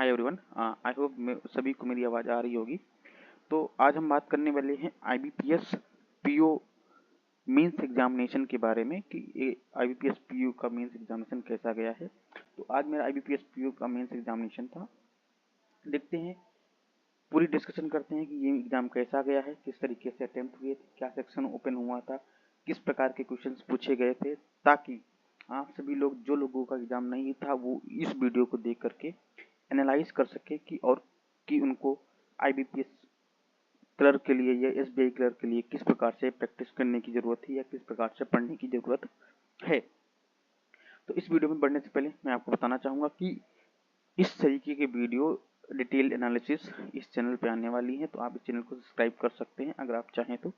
Hi everyone, I hope सभी को मेरी आवाज़ आ रही होगी। तो आज हम बात करने वाले हैं IBPS PO मेंस एग्जामिनेशन के बारे में कि ये IBPS PO का मेंस एग्जामिनेशन कैसा गया है। तो आज मेरा IBPS PO का मेंस एग्जामिनेशन था। देखते हैं, पूरी डिस्कशन करते हैं कि ये एग्ज़ाम कैसा गया है, किस तरीके से अटेम्प्ट हुए थे, क्या सेक्शन ओपन हुआ था, किस प्रकार के क्वेश्चंस पूछे गए थे, ताकि आप सभी लोग, जो लोगों का एग्ज़ाम नहीं था, वो इस वीडियो को देख करके एनालाइज कर सके कि उनको IBPS क्लर्क के लिए या SBI क्लर्क के लिए किस प्रकार से प्रैक्टिस करने की ज़रूरत है या किस प्रकार से पढ़ने की ज़रूरत है। तो इस वीडियो में बढ़ने से पहले मैं आपको बताना चाहूँगा कि इस तरीके के वीडियो डिटेल एनालिसिस इस चैनल पे आने वाली है, तो आप इस चैनल को सब्सक्राइब कर सकते हैं अगर आप चाहें तो,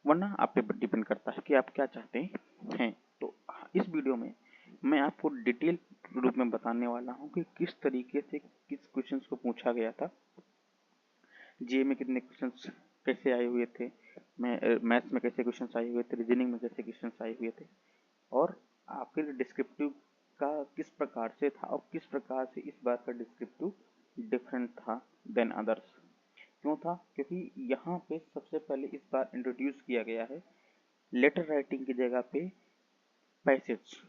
वरना आप पे डिपेंड करता है कि आप क्या चाहते हैं। तो इस वीडियो में मैं आपको डिटेल रूप में बताने वाला हूं कि किस तरीके से किस क्वेश्चंस को पूछा गया था, जीए में कितने क्वेश्चंस कैसे आए हुए थे, मैथ्स में कैसे क्वेश्चंस आए हुए थे, रीजनिंग में कैसे क्वेश्चंस आए हुए थे, और आपके डिस्क्रिप्टिव का किस प्रकार से था और किस प्रकार से इस बार का डिस्क्रिप्टिव डिफरेंट था देन अदर्स। क्यों था? क्योंकि यहाँ पे सबसे पहले इस बार इंट्रोड्यूस किया गया है लेटर राइटिंग की जगह पे पैसेज।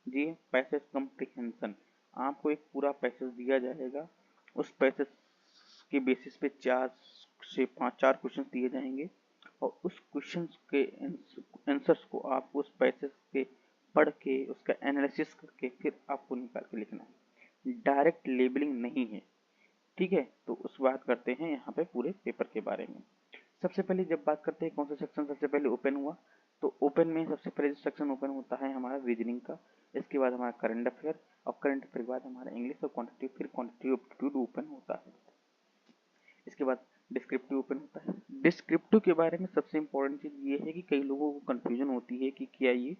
जी, पैसेज कम्प्रिहेंशन। आपको एक पूरा पैसेज दिया जाएगा, उस पैसेज के बेसिस पे 4 से 4 क्वेश्चन दिए जाएंगे और उस क्वेश्चन के आंसर्स को आप उस पैसेज के पढ़ के उसका एनालिसिस करके फिर आपको निकाल के लिखना है। डायरेक्ट लेबलिंग नहीं है, ठीक है। तो उस बात करते हैं यहाँ पे पूरे पेपर के बारे में। सबसे पहले जब बात करते हैं कौन सा सेक्शन सबसे पहले ओपन हुआ, तो ओपन में सबसे पहले जो सेक्शन ओपन होता है हमारा रीजनिंग का, इसके बाद हमारा करंट अफेयर और करंट अफेयर के बाद हमारा इंग्लिश और क्वांटिटेटिव, फिर क्वांटिटेटिव एप्टीट्यूड ओपन होता है। इसके बाद डिस्क्रिप्टिव ओपन होता है। डिस्क्रिप्टिव के बारे में सबसे इम्पोर्टेंट चीज़ ये है कि कई लोगों को कन्फ्यूजन होती है कि क्या ये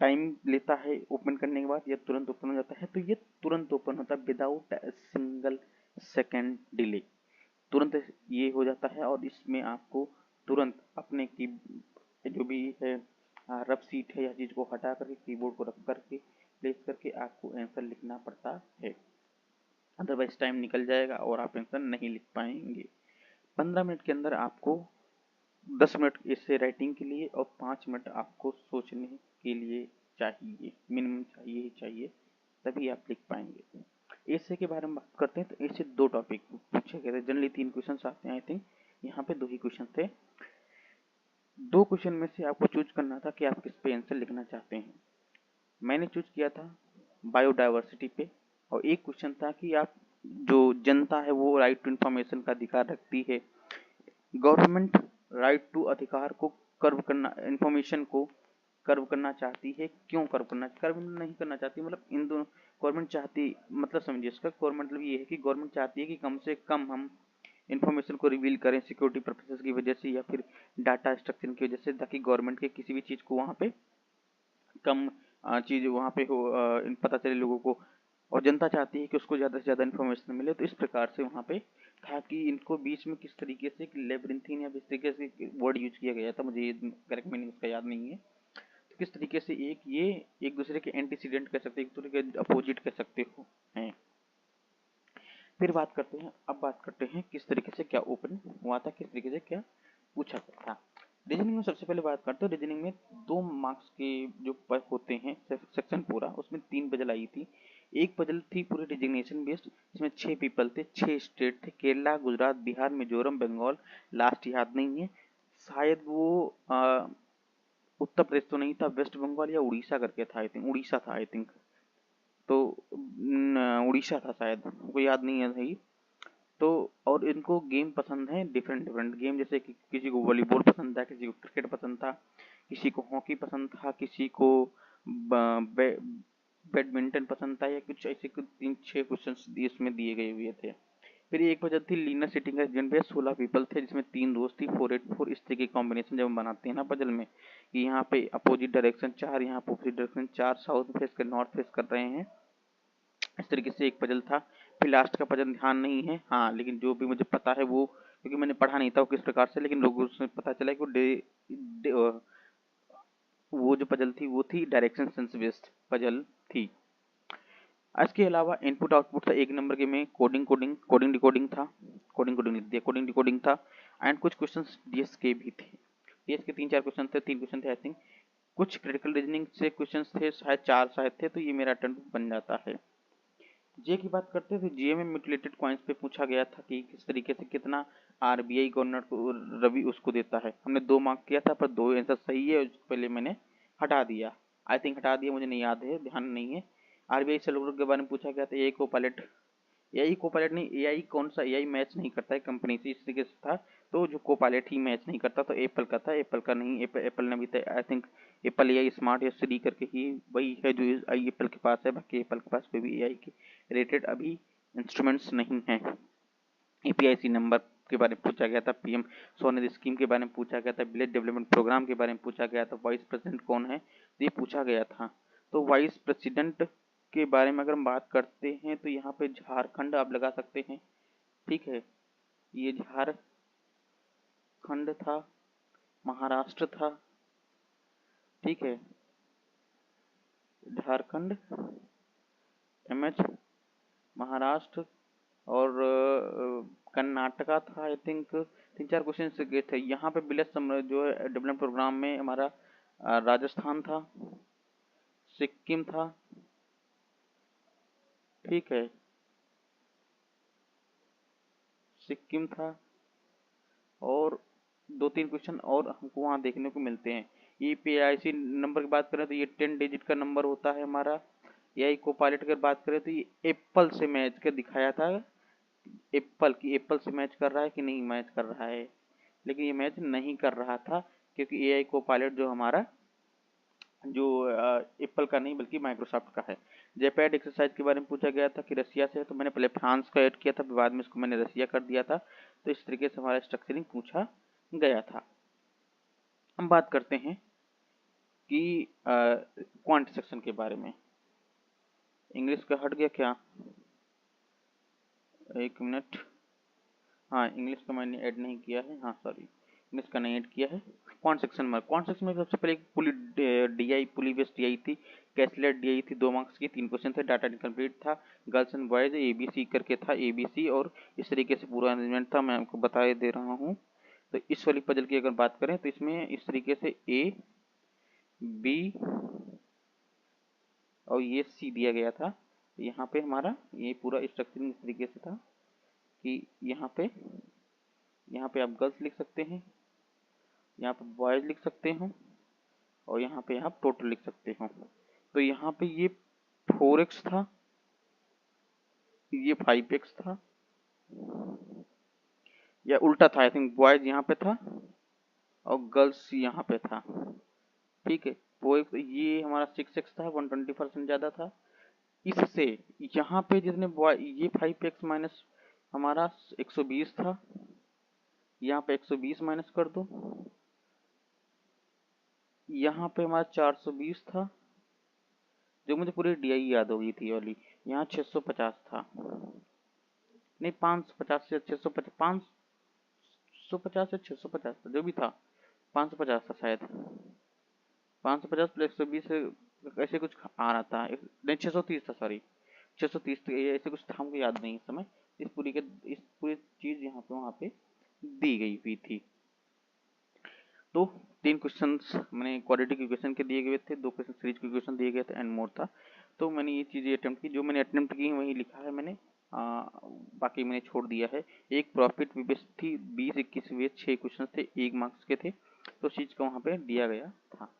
टाइम लेता है ओपन करने के बाद या तुरंत ओपन हो जाता है। तो ये तुरंत ओपन होता है विदाउट सिंगल सेकेंड डिले, तुरंत ये हो जाता है। और इसमें आपको तुरंत अपने की जो भी है रफ सीट है या चीज़ को हटा करके कीबोर्ड को रख करके प्लेस करके आपको आंसर लिखना पड़ता है, अदरवाइज टाइम निकल जाएगा और आप आंसर नहीं लिख पाएंगे। 15 मिनट के अंदर आपको 10 मिनट इससे राइटिंग के लिए और 5 मिनट आपको सोचने के लिए चाहिए, मिनिमम चाहिए ही चाहिए, तभी आप लिख पाएंगे। एसे के बारे में बात करते हैं तो एसे 2 टॉपिक पूछे गए थे। जनरली 3 क्वेश्चन आते हैं, आई थिंक यहाँ पे 2 ही क्वेश्चन थे। 2 क्वेश्चन में से आपको चूज करना था कि आप किस पे आंसर लिखना चाहते हैं। मैंने चूज किया था बायोडाइवर्सिटी पे, और एक क्वेश्चन था कि आप जो जनता है वो राइट टू इन्फॉर्मेशन का अधिकार रखती है। गवर्नमेंट राइट टू अधिकार को कर्व करना, इन्फॉर्मेशन को कर्व करना चाहती है। क्यों कर्व नहीं करना चाहती, मतलब इन दोनों गवर्नमेंट चाहती, मतलब समझिए इसका गवर्नमेंट मतलब ये है कि गवर्नमेंट चाहती है कि कम से कम हम इन्फॉर्मेशन को रिवील करें सिक्योरिटी पर्पसेस की वजह से या फिर डाटा स्ट्रक्चर की वजह से, ताकि गवर्नमेंट के किसी भी चीज़ को वहाँ पे कम चीज़ वहाँ पे हो पता चले लोगों को, और जनता चाहती है कि उसको ज़्यादा से ज़्यादा इन्फॉर्मेशन मिले। तो इस प्रकार से वहाँ पे था कि इनको बीच में किस तरीके से लेब्रिंथीन या किस तरीके से वर्ड यूज किया गया था, मुझे ये करेक्ट मीनिंग उसका याद नहीं है। तो किस तरीके से ये एक दूसरे के एंटीसीडेंट कह सकते हैं, एक दूसरे के अपोजिट कह सकते हो हैं। फिर बात करते हैं, अब बात करते हैं किस तरीके से क्या ओपन हुआ था, किस तरीके से क्या पूछा गया था। रीजनिंग में सबसे पहले बात करते हैं। रीजनिंग में 2 मार्क्स के जो होते हैं सेक्शन पूरा, उसमें 3 पजल आई थी। एक पजल थी पूरे डिजिग्नेशन बेस्ड, इसमें 6 पीपल थे, 6 स्टेट थे, केरला, गुजरात, बिहार, मिजोरम, बंगाल, लास्ट याद नहीं है, शायद वो उत्तर प्रदेश तो नहीं था, वेस्ट बंगाल या उड़ीसा करके था, आई थिंक उड़ीसा था, आई थिंक तो उड़ीसा था शायद, हमको याद नहीं है सही। तो और इनको गेम पसंद है, डिफरेंट डिफरेंट गेम, जैसे कि किसी को वॉलीबॉल पसंद था, किसी को क्रिकेट पसंद था, किसी को हॉकी पसंद था, किसी को बैडमिंटन पसंद था, या कुछ ऐसे कुछ 3-6 क्वेश्चन इसमें दिए गए हुए थे। फिर एक वजह थी लीनर सिटिंग रीजन पे, 16 पीपल थे जिसमें 3 रोज थी, 4-8-4। इस तरह की कॉम्बिनेशन जब हम बनाते हैं ना पजल में कि यहाँ पे अपोजिट डायरेक्शन 4, यहाँ पे अपोजिट डायरेक्शन 4, साउथ फेस कर नॉर्थ फेस कर रहे हैं, इस तरीके से एक पजल था। फिर लास्ट का पजल ध्यान नहीं है, हाँ, लेकिन जो भी मुझे पता है वो, क्योंकि मैंने पढ़ा नहीं था वो किस प्रकार से, लेकिन लोगों से पता चला कि वो जो पजल थी वो थी डायरेक्शन सेंस बेस्ड पजल थी। इसके अलावा इनपुट आउटपुट था 1 नंबर के में, कोडिंग डिकोडिंग था, कोडिंग डिकोडिंग था, एंड कुछ क्वेश्चन डीएस के भी थे। डीएस के 3-4 क्वेश्चन थे, 3 क्वेश्चन थे आई थिंक। कुछ क्रिटिकल रीजनिंग से क्वेश्चन थे, शायद 4 शायद थे, तो ये मेरा अटेम्प्ट बन जाता है। जे की बात करते थे, जे में म्यूटिलेटेड कॉइन्स पे पूछा गया था कि किस तरीके से कितना आरबीआई गवर्नर को रवि उसको देता है। हमने 2 मार्क किया था, पर 2 आंसर सही है, उसको पहले मैंने हटा दिया, आई थिंक हटा दिया, मुझे नहीं याद है, ध्यान नहीं है। आरबीआई सेलुलर के बारे में पूछा गया था, एआई को पायलट नहीं, एआई कौन सा एआई मैच नहीं करता है कंपनी से, इस तरीके से था। तो जो को पायलट ही मैच नहीं करता तो एप्पल का था, एप्पल का नहीं, एप्पल ने भी I think Apple AI smart या श्री करके ही वही है जो एप्पल के पास है, बाकी एप्पल के पास कोई भी एआई के रिलेटेड अभी इंस्ट्रूमेंट्स नहीं है। एपीआईसी नंबर के बारे में पूछा गया था, पीएम स्वनिधि स्कीम के बारे में पूछा गया था, विलेज डेवलपमेंट प्रोग्राम के बारे में पूछा गया था, वाइस प्रेसिडेंट कौन है ये पूछा गया था। तो वाइस प्रेसिडेंट के बारे में अगर हम बात करते हैं तो यहाँ पे झारखंड आप लगा सकते हैं, ठीक है, ये झारखंड था, महाराष्ट्र था, ठीक है, झारखंड, एमएच, महाराष्ट्र और कर्नाटका था आई थिंक। 3-4 क्वेश्चन गए थे यहाँ पे। विलेज जो है डेवलपमेंट प्रोग्राम में हमारा राजस्थान था, सिक्किम था, ठीक है, सिक्किम था, और 2-3 क्वेश्चन और हमको वहाँ देखने को मिलते हैं। ये पीआईसी नंबर की बात करें तो ये 10 डिजिट का नंबर होता है हमारा। एआई को पायलट की बात करें तो ये एप्पल से मैच कर दिखाया था, एप्पल से मैच कर रहा है कि नहीं मैच कर रहा है, लेकिन ये मैच नहीं कर रहा था क्योंकि एआई को पायलट जो हमारा जो एप्पल का नहीं बल्कि माइक्रोसॉफ्ट का है। जेपैड एक्सरसाइज के बारे में पूछा गया था कि रसिया से है, तो मैंने पहले फ्रांस का ऐड किया था, फिर बाद में इसको मैंने रसिया कर दिया था। तो इस तरीके से हमारा स्ट्रक्चरिंग पूछा गया था। हम बात करते हैं कि क्वांट सेक्शन के बारे में। इंग्लिश का हट गया क्या, एक मिनट, हाँ इंग्लिश का मैंने ऐड नहीं किया है, हाँ सॉरी इंग्लिश का नहीं ऐड किया है। क्वांट सेक्शन में सबसे पहले एक पुली डीआई पुली बेस्ड डीआई थी, कैसलेट डीआई थी, 2 मार्क्स की, 3 क्वेश्चन थे, डाटा इनकम्प्लीट था, गर्ल्स एंड बॉयज एबीसी करके था, एबीसी और इस तरीके से पूरा अरेंजमेंट था, मैं आपको बता दे रहा हूँ। तो इस वाली पजल की अगर बात करें तो इसमें इस तरीके से ए बी और ये सी दिया गया था। यहाँ पे हमारा ये पूरा स्ट्रक्चरिंग इस तरीके से था कि यहाँ पे आप गर्ल्स लिख सकते हैं, यहाँ पे बॉयज लिख सकते हो, और यहाँ पे आप टोटल लिख सकते हो। तो यहाँ पे ये 4x था, ये 5x था, या उल्टा था, आई थिंक बॉयज यहाँ पे था और गर्ल्स यहाँ पे था, ठीक है। वो ये हमारा 6x था, 120% ज़्यादा था। इससे यहाँ पे जितने बॉय ये 5x माइनस हमारा 120 था, यहाँ पे 120 माइनस कर दो, यहाँ पे हमारा 420 था, जो मुझे पूरी डीआई याद हो गई थी वाली, यहाँ 650 था, नहीं 550 से 650, 550 से 650 था, जो भी था 550 था शायद, 550 प्लस 120 ऐसे कुछ आ रहा था, नहीं 630 था, सॉरी 630 ऐसे कुछ था, हमको याद नहीं इस समय। इस पूरी चीज़ यहाँ पे वहाँ पे दी गई हुई थी। तो 3 क्वेश्चंस मैंने क्वाड्रेटिक इक्वेशन के दिए गए थे, 2 क्वेश्चन सीरीज के इक्वेशन दिए गए थे एंड मोर था। तो मैंने ये चीज़ें अटेम्प्ट की, जो मैंने अटेम्प्ट की वही लिखा है मैंने, बाकी मैंने छोड़ दिया है। एक प्रॉफिट बेस्ड थी, 20-21 वे 6 क्वेश्चन थे, 1 मार्क्स के थे, तो उस चीज़ को वहाँ पे दिया गया था।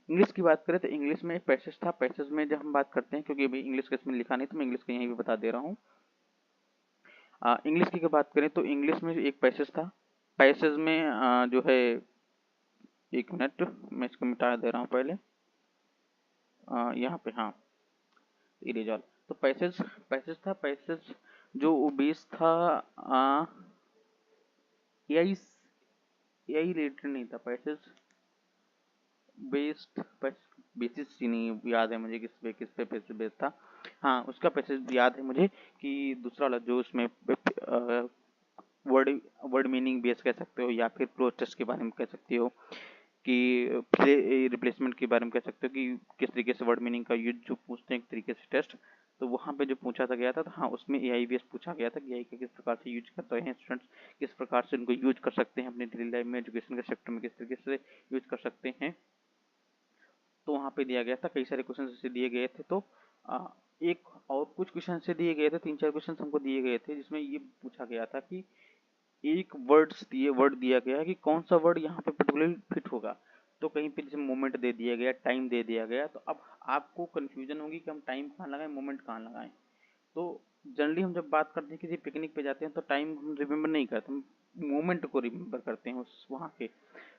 इंग्लिश की बात करें तो इंग्लिश में एक पैसेज था, पैसेज में जब हम बात करते हैं, क्योंकि अभी इंग्लिश का इसमें लिखा नहीं तो मैं इंग्लिश का यहीं भी बता दे रहा हूँ। इंग्लिश की बात करें तो इंग्लिश में एक पैसेज था, पैसेज में जो है, एक मिनट मैं इसको मिटा दे रहा हूँ पहले, यहाँ पे हाँ इरेज ऑल। तो पैसेज जो बेस था, एआई रिलेटेड नहीं था, पैसेज बेस्ड बेसिस ही नहीं याद है मुझे किस पे पैसेज बेस था। हाँ उसका पैसेज याद है मुझे कि दूसरा वाला जो उसमें वर्ड मीनिंग बेस कह सकते हो, या फिर प्रोसेस के बारे में कह सकते हो, कि रिप्लेसमेंट के बारे में कह सकते हो कि किस तरीके से वर्ड मीनिंग का यूज जो पूछते हैं एक तरीके से टेस्ट, तो वहाँ पे जो पूछा था गया था तो हाँ उसमें AIBS पूछा गया था कि AI का किस प्रकार से यूज करते हैं स्टूडेंट्स, किस प्रकार से उनको यूज कर सकते हैं अपनी डेली लाइफ में, एजुकेशन के सेक्टर में किस तरीके से यूज कर सकते हैं। तो वहाँ पे दिया गया था, कई सारे क्वेश्चन ऐसे दिए गए थे। तो एक और कुछ क्वेश्चन से दिए गए थे, 3-4 क्वेश्चन हमको दिए गए थे जिसमें ये पूछा गया था कि एक वर्ड दिया गया कि कौन सा वर्ड यहाँ पे पर्टिकुलरली फिट होगा। तो कहीं पे जैसे मोमेंट दे दिया गया, टाइम दे दिया गया, तो अब आपको कंफ्यूजन होगी कि हम टाइम कहाँ लगाएं, मोमेंट कहाँ लगाएं। तो जनरली हम जब बात करते हैं किसी पिकनिक पे जाते हैं तो टाइम हम रिमेम्बर नहीं करते, हम मोमेंट को रिमेम्बर करते हैं उस वहाँ के।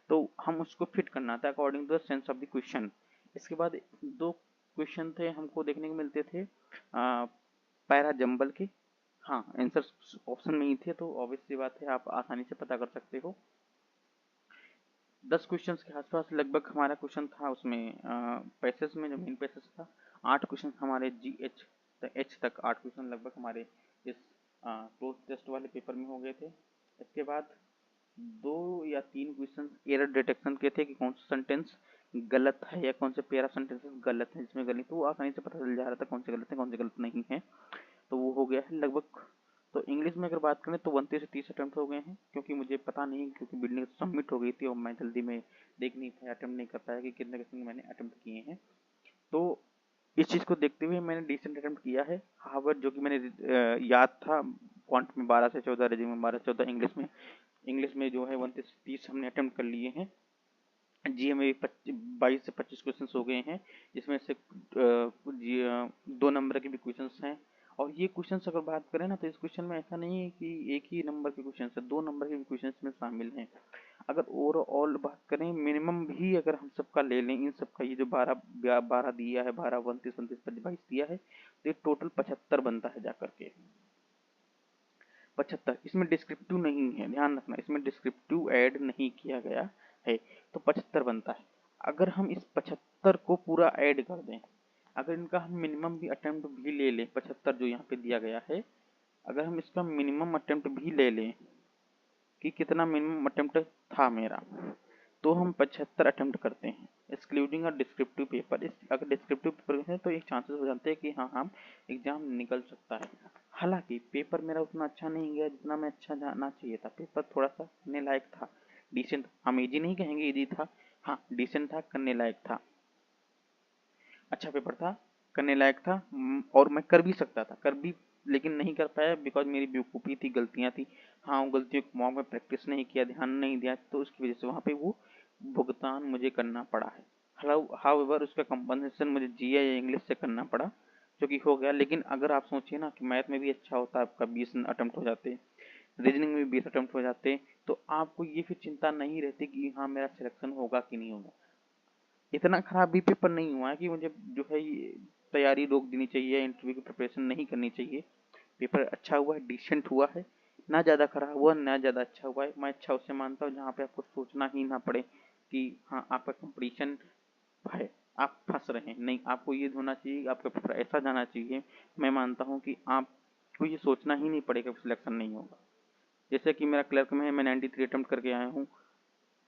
तो हम उसको फिट करना था according to the sense of the question. इसके बाद 2 क्वेश्चन थे हमको देखने को मिलते थे पैरा जंबल के। हाँ आंसर ऑप्शन में ही थे, तो ऑब्वियस सी बात है आप आसानी से पता कर सकते हो। 10 क्वेश्चन के आसपास लगभग हमारा क्वेश्चन था उसमें पैसेज में, जो मेन पैसेज था। 8 क्वेश्चन हमारे GH H तक 8 क्वेश्चन लगभग हमारे इस क्लोज टेस्ट वाले पेपर में हो गए थे। इसके बाद 2 या 3 क्वेश्चन एरर डिटेक्शन के थे कि कौन सा सेंटेंस गलत है या कौन से पैरा सेंटेंसेस गलत है, जिसमें गलत, तो वो आसानी से पता चल जा रहा था कौन से गलत है कौन से गलत नहीं है। तो वो हो गया है लगभग। तो इंग्लिश में अगर बात करें तो 29 से 30 अटेम्प्ट हो गए हैं, क्योंकि मुझे पता नहीं, क्योंकि बिल्डिंग सबमिट हो गई थी और मैं जल्दी में देख नहीं पाया, अटेम्प्ट नहीं कर पाया कि कितने कितने मैंने अटेम्प्ट किए हैं। तो इस चीज़ को देखते हुए मैंने डिसेंट अटेम्प्ट किया है। हावर जो कि मैंने याद था, क्वांट में 12 से 14, रीजनिंग में 12 से 14, इंग्लिश में जो है 29 से 30 हमने अटेम्प्ट कर लिए हैं। GE में 22 से 25 क्वेश्चन हो गए हैं, जिसमें से 2 नंबर के भी क्वेश्चन हैं। और ये क्वेश्चन अगर बात करें ना, तो इस क्वेश्चन में ऐसा नहीं है कि एक ही नंबर के क्वेश्चन है, 2 नंबर के भी क्वेश्चन में शामिल हैं। अगर ओवरऑल बात करें, मिनिमम भी अगर हम सबका ले लें, इन सबका ये जो 12 दिया है, 12, 29, 29, 22 दिया है, तो ये टोटल 75 बनता है जाकर के। 75, इसमें डिस्क्रिप्टिव नहीं है, ध्यान रखना, इसमें डिस्क्रिप्टिव ऐड नहीं किया गया है, तो 75 बनता है। अगर हम इस 75 को पूरा ऐड कर दें, अगर इनका हम मिनिमम भी अटेम्प्ट भी ले लें, 75 जो यहाँ पे दिया गया है, अगर हम इसका मिनिमम अटेम्प्ट भी ले लें कि कितना मिनिमम अटेम्प्ट था मेरा, तो हम 75 अटेम्प्ट करते हैं एक्सक्लूडिंग अ डिस्क्रिप्टिव पेपर। अगर डिस्क्रिप्टिव पेपर है तो एक चांसेस हो जाते हैं कि हाँ हम एग्जाम निकल सकता है। हालांकि पेपर मेरा उतना अच्छा नहीं गया जितना मैं अच्छा जाना चाहिए था, पेपर थोड़ा सा करने लायक था, डिसेंट, हम इजी नहीं कहेंगे इजी था, हाँ डिसेंट था, करने लायक था, अच्छा पेपर था, करने लायक था, और मैं कर भी सकता था, लेकिन नहीं कर पाया बिकॉज मेरी बेवकूफ़ी थी, गलतियां थी। हाँ उन गलतियों को मॉक में प्रैक्टिस नहीं किया, ध्यान नहीं दिया, तो उसकी वजह से वहाँ पे वो भुगतान मुझे करना पड़ा है। हाउएवर उसका कंपनसेशन मुझे GI या इंग्लिश से करना पड़ा, जो कि हो गया। लेकिन अगर आप सोचिए ना कि मैथ में भी अच्छा होता, आपका 20 अटेम्प्ट हो जाते, रीजनिंग में भी 20 अटेम्प्ट हो जाते, तो आपको ये फिर चिंता नहीं रहती कि हाँ मेरा सिलेक्शन होगा कि नहीं होगा। इतना खराब भी पेपर नहीं हुआ है कि मुझे जो है तैयारी रोक देनी चाहिए, इंटरव्यू की प्रिपरेशन नहीं करनी चाहिए। पेपर अच्छा हुआ है, डिसेंट हुआ है, ना ज़्यादा खराब हुआ ना ज़्यादा अच्छा हुआ है। मैं अच्छा उससे मानता हूँ जहाँ पे आपको सोचना ही ना पड़े कि हाँ आपका कंपटीशन है, आप फंस रहे हैं, नहीं, आपको ये होना चाहिए, आपका पेपर ऐसा जाना चाहिए। मैं मानता हूँ कि आपको ये सोचना ही नहीं पड़ेगा सिलेक्शन नहीं होगा। जैसे कि मेरा क्लर्क में है, मैं 93 अटेम्प्ट करके आया हूँ,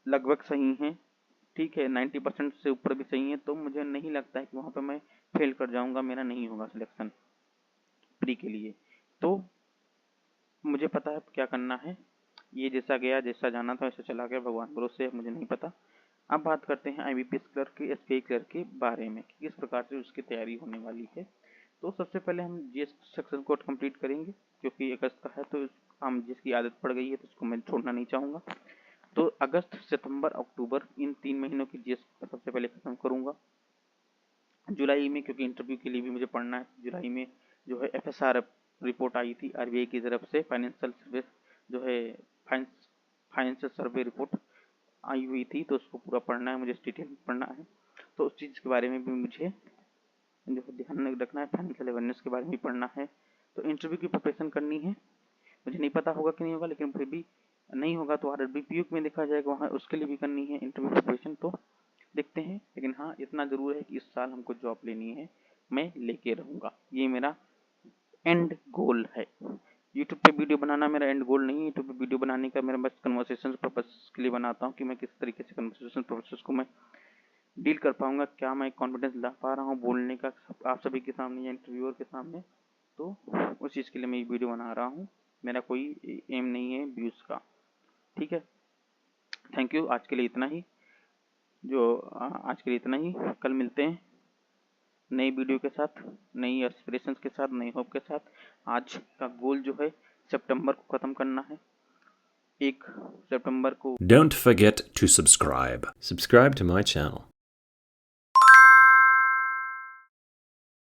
लगभग सही है, ठीक है, 90% से ऊपर भी सही है, तो मुझे नहीं लगता है कि वहाँ पे मैं फेल कर जाऊँगा, मेरा नहीं होगा सिलेक्शन प्री के लिए। तो मुझे पता है क्या करना है, ये जैसा गया जैसा जाना था वैसा चला गया, भगवान भरोसे, मुझे नहीं पता। अब बात करते हैं IBPS क्लर्क के, SBI क्लर्क के बारे में, किस प्रकार से उसकी तैयारी होने वाली है। तो सबसे पहले हम GS सेक्शन को कंप्लीट करेंगे, क्योंकि अगस्त का है तो हम जिसकी आदत पड़ गई है तो उसको मैं छोड़ना नहीं चाहूँगा। तो अगस्त, सितंबर, अक्टूबर, इन 3 महीनों की GS सबसे पहले खत्म करूँगा। जुलाई में, क्योंकि इंटरव्यू के लिए भी मुझे पढ़ना है, जुलाई में जो है FSR रिपोर्ट आई थी RBI की तरफ से, फाइनेंशियल सर्वे जो है फाइनेंशियल सर्वे रिपोर्ट आई हुई थी, तो उसको पूरा पढ़ना है, मुझे डिटेल में पढ़ना है। तो उस चीज़ के बारे में भी मुझे जो है ध्यान रखना है, फाइनेंशियल अवेयरनेस के बारे में भी पढ़ना है। तो इंटरव्यू की प्रिपरेशन करनी है, मुझे नहीं पता होगा कि नहीं होगा, लेकिन फिर भी नहीं होगा तो RRBPU में देखा जाएगा, वहाँ उसके लिए भी करनी है इंटरव्यू प्रिपरेशन, तो देखते हैं। लेकिन हाँ इतना ज़रूर है कि इस साल हमको जॉब लेनी है, मैं लेके रहूँगा, ये मेरा एंड गोल है। यूट्यूब पे वीडियो बनाना मेरा एंड गोल नहीं है, यूट्यूब पे वीडियो बनाने का मेरा बस कन्वर्सेशन पर्पस के लिए बनाता हूँ कि मैं किस तरीके से कन्वर्सेशन प्रोसेस को मैं डील कर पाऊंगा, क्या मैं कॉन्फिडेंस ला पा रहा हूँ बोलने का आप सभी के सामने या इंटरव्यूअर के सामने, तो उस चीज़ के लिए मैं ये वीडियो बना रहा हूँ। मेरा कोई एम नहीं है व्यूज़ का, ठीक है। थैंक यू, आज के लिए इतना ही। आज के लिए इतना ही। कल मिलते हैं नई वीडियो के साथ, नई एस्पिरेशंस के साथ, नई होप के साथ। आज का गोल जो है सितंबर को ख़त्म करना है, 1 सितंबर को। Don't forget to subscribe. Subscribe to my channel.